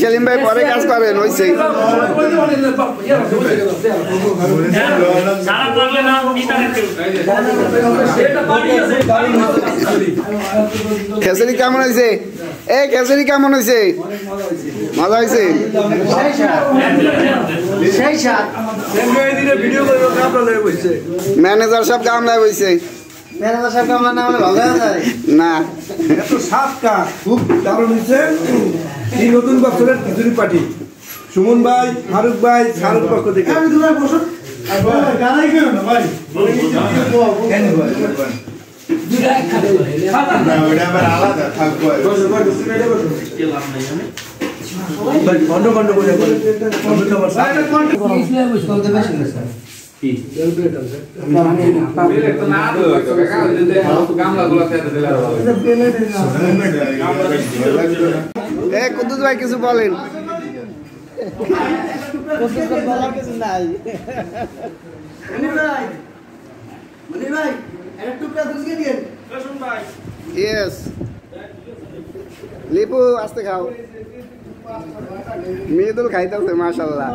সেলিম ভাই পরে কাজ করেন হইছে খেসারি কেমন হয়েছে খেসারি কেমন হয়েছে মজা হয়েছে ম্যানেজার সব কামলায় বইছে ম্যানেজার সাহেব কামলা না হলে ভালো যায় না এত সাতটা খুব দারুণ হচ্ছে এই নতুন বছরের খিচুড়ি পার্টি সুমন ভাই ফারুক ভাই শাহরুখ পক্ষ থেকে আমি দুবার বসুন গানাই কেন না ভাই কেন ভাই না ওটা আবার আলাদা থাকবে বসো কে লাভ নাই আমি ভাই বন্ধ বন্ধ করে বল বন্ধ বল সাইড কোন ইসলে বসো কোনতে বেশি না স্যার কি ক্যালকুলেটর স্যার পেলে তো না তো কাকা দিতে গামলা গুলো খেতে দিলা কুদ্দুস ভাই কিছু বলেন কিছু নাই মনি ভাই একটা টুকরা দুধকে দিন রসুন ভাই ইয়েস লিপু আস্তে খাও মৃদুল খাইতেছে মাশাআল্লাহ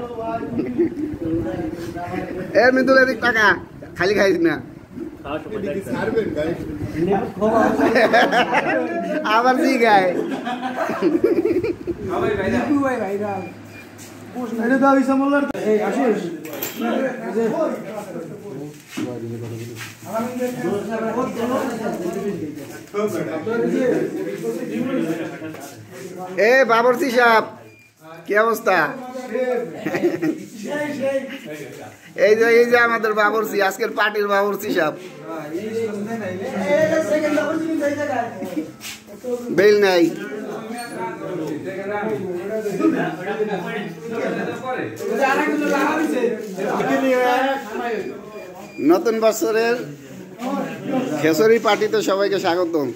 মৃদুল এদিক টাকা খালি খাইস না আবার জি গায় বাবরচি সাহেব কি অবস্থা এই যে আমাদের বাবরচি আজকের পার্টির বাবরচি সাহেব বেল নাই নতুন বছরের খেসরি পার্টিতে সবাইকে স্বাগতম